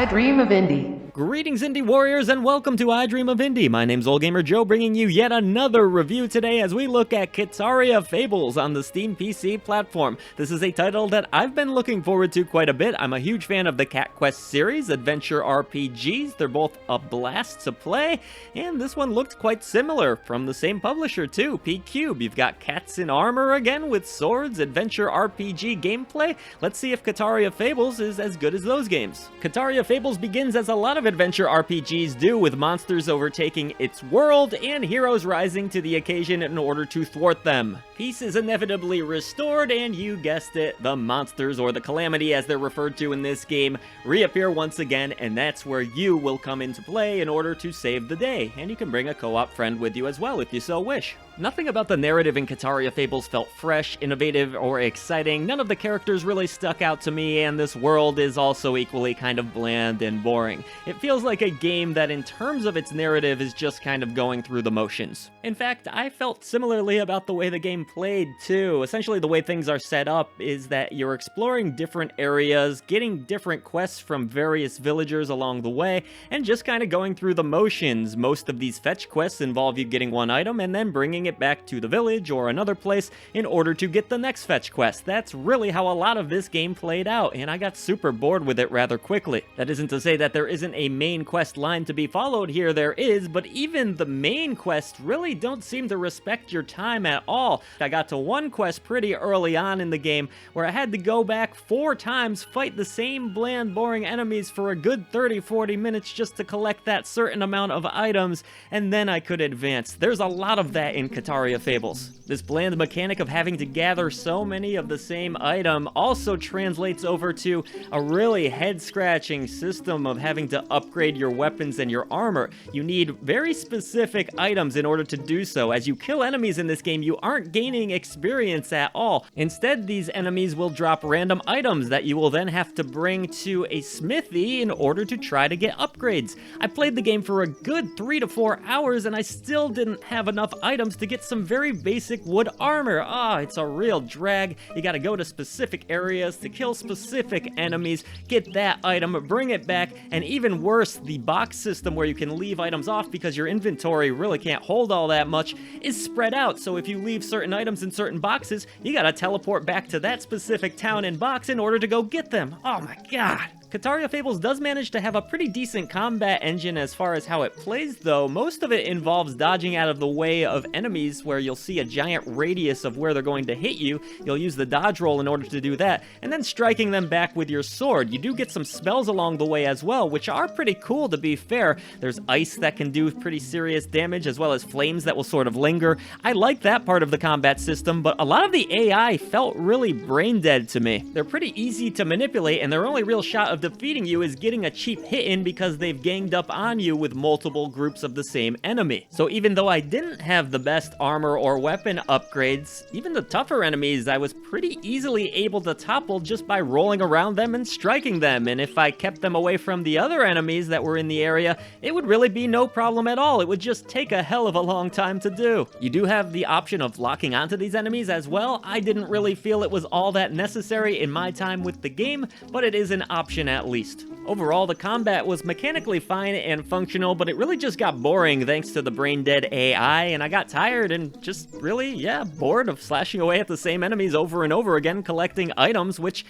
I dream of indie. Greetings, Indie Warriors, and welcome to I Dream of Indie. My name's Gamer Joe, bringing you yet another review today as we look at Kitaria Fables on the Steam PC platform. This is a title that I've been looking forward to quite a bit. I'm a huge fan of the Cat Quest series, adventure RPGs. They're both a blast to play, and this one looked quite similar from the same publisher too, P-Cube. You've got cats in armor again with swords, adventure RPG gameplay. Let's see if Kitaria Fables is as good as those games. Kitaria Fables begins as a lot of adventure RPGs do, with monsters overtaking its world and heroes rising to the occasion in order to thwart them. Peace is inevitably restored, and you guessed it, the monsters, or the calamity as they're referred to in this game, reappear once again, and that's where you will come into play in order to save the day. And you can bring a co-op friend with you as well if you so wish. Nothing about the narrative in Kitaria Fables felt fresh, innovative, or exciting. None of the characters really stuck out to me, and this world is also equally kind of bland and boring. It feels like a game that, in terms of its narrative, is just kind of going through the motions. In fact, I felt similarly about the way the game played, too. Essentially, the way things are set up is that you're exploring different areas, getting different quests from various villagers along the way, and just kind of going through the motions. Most of these fetch quests involve you getting one item and then bringing it back to the village or another place in order to get the next fetch quest. That's really how a lot of this game played out, and I got super bored with it rather quickly. That isn't to say that there isn't a main quest line to be followed here, there is, but even the main quests really don't seem to respect your time at all. I got to one quest pretty early on in the game where I had to go back 4 times, fight the same bland, boring enemies for a good 30-40 minutes just to collect that certain amount of items, and then I could advance. There's a lot of that in Kitaria Fables. This bland mechanic of having to gather so many of the same item also translates over to a really head-scratching system of having to upgrade your weapons and your armor. You need very specific items in order to do so. As you kill enemies in this game, you aren't gaining experience at all. Instead, these enemies will drop random items that you will then have to bring to a smithy in order to try to get upgrades. I played the game for a good 3 to 4 hours and I still didn't have enough items to get some very basic wood armor. It's a real drag. You gotta go to specific areas to kill specific enemies, get that item, bring it back, and even worse, the box system where you can leave items off because your inventory really can't hold all that much is spread out. So if you leave certain items in certain boxes, you gotta teleport back to that specific town and box in order to go get them. Oh my god. Kitaria Fables does manage to have a pretty decent combat engine as far as how it plays, though. Most of it involves dodging out of the way of enemies where you'll see a giant radius of where they're going to hit you. You'll use the dodge roll in order to do that, and then striking them back with your sword. You do get some spells along the way as well, which are pretty cool to be fair. There's ice that can do pretty serious damage, as well as flames that will sort of linger. I like that part of the combat system, but a lot of the AI felt really brain dead to me. They're pretty easy to manipulate, and their only real shot of defeating you is getting a cheap hit in because they've ganged up on you with multiple groups of the same enemy. So even though I didn't have the best armor or weapon upgrades, even the tougher enemies I was pretty easily able to topple just by rolling around them and striking them, and if I kept them away from the other enemies that were in the area, it would really be no problem at all. It would just take a hell of a long time to do. You do have the option of locking onto these enemies as well. I didn't really feel it was all that necessary in my time with the game, but it is an option at least. Overall, the combat was mechanically fine and functional, but it really just got boring thanks to the brain-dead AI, and I got tired and just really, bored of slashing away at the same enemies over and over again, collecting items, which,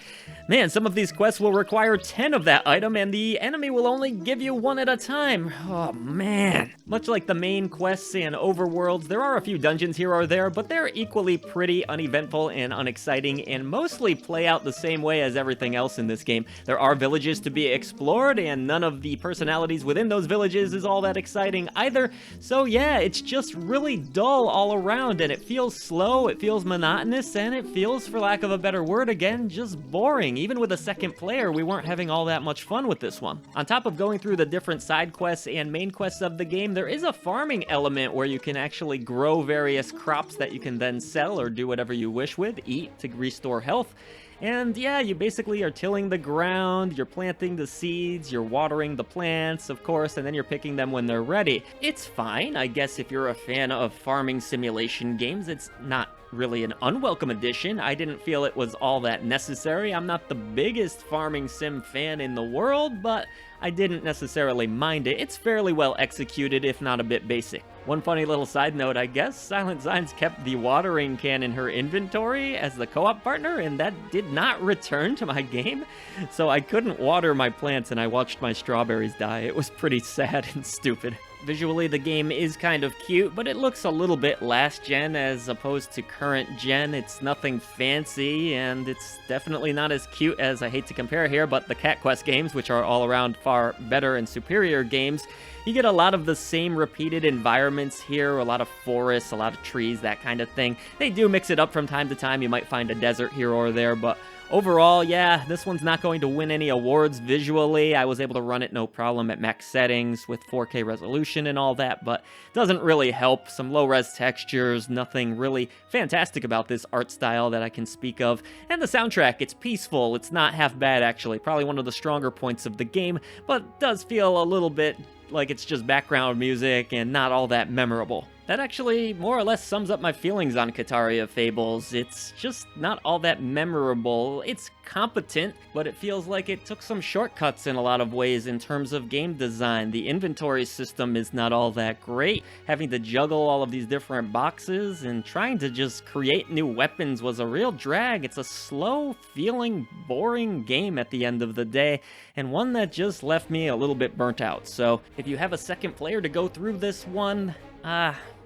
man, some of these quests will require 10 of that item, and the enemy will only give you 1 at a time. Oh, man. Much like the main quests and overworlds, there are a few dungeons here or there, but they're equally pretty uneventful and unexciting, and mostly play out the same way as everything else in this game. There are villages to be explored, and none of the personalities within those villages is all that exciting either. So yeah, it's just really dull all around, and it feels slow, it feels monotonous, and it feels, for lack of a better word again, just boring. Even with a second player, we weren't having all that much fun with this one. On top of going through the different side quests and main quests of the game, there is a farming element where you can actually grow various crops that you can then sell or do whatever you wish with, eat to restore health. And yeah, you basically are tilling the ground, you're planting the seeds, you're watering the plants, of course, and then you're picking them when they're ready. It's fine, I guess if you're a fan of farming simulation games. It's not really an unwelcome addition. I didn't feel it was all that necessary. I'm not the biggest farming sim fan in the world, but I didn't necessarily mind it. It's fairly well executed, if not a bit basic. One funny little side note, I guess, Silent Signs kept the watering can in her inventory as the co-op partner, and that did not return to my game. So I couldn't water my plants, and I watched my strawberries die. It was pretty sad and stupid. Visually, the game is kind of cute, but it looks a little bit last gen as opposed to current gen. It's nothing fancy, and it's definitely not as cute as, I hate to compare here, but the Cat Quest games, which are all around far better and superior games. You get a lot of the same repeated environments here, a lot of forests, a lot of trees, that kind of thing. They do mix it up from time to time. You might find a desert here or there, but overall, yeah, this one's not going to win any awards visually. I was able to run it no problem at max settings with 4K resolution and all that, but it doesn't really help. Some low-res textures, nothing really fantastic about this art style that I can speak of. And the soundtrack, it's peaceful. It's not half bad, actually. Probably one of the stronger points of the game, but does feel a little bit like it's just background music and not all that memorable. That actually more or less sums up my feelings on Kitaria Fables. It's just not all that memorable. It's competent, but it feels like it took some shortcuts in a lot of ways in terms of game design. The inventory system is not all that great. Having to juggle all of these different boxes and trying to just create new weapons was a real drag. It's a slow feeling, boring game at the end of the day, and one that just left me a little bit burnt out. So if you have a second player to go through this one,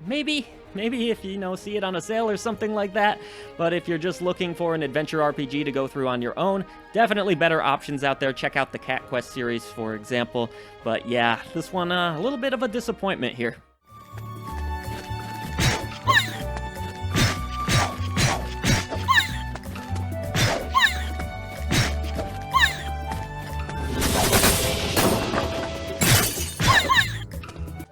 maybe if you see it on a sale or something like that. But if you're just looking for an adventure RPG to go through on your own, definitely better options out there. Check out the Cat Quest series, for example. But yeah, this one, a little bit of a disappointment here.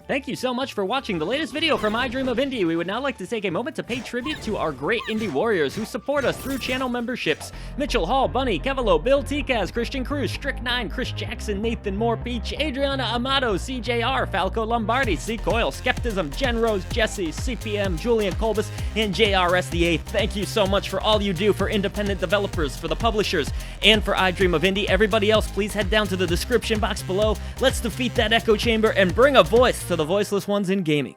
Thank you so much for watching the latest video from I Dream of Indie. We would now like to take a moment to pay tribute to our great indie warriors who support us through channel memberships. Mitchell Hall, Bunny, Kevalo, Bill Tikaz, Christian Cruz, Strick9, Chris Jackson, Nathan Moore, Peach, Adriana Amato, CJR, Falco Lombardi, C. Coyle, Skepticism, Jen Rose, Jesse, CPM, Julian Colbus, and JRS the 8th. Thank you so much for all you do for independent developers, for the publishers, and for I Dream of Indie. Everybody else, please head down to the description box below. Let's defeat that echo chamber and bring a voice to the voiceless ones in gaming.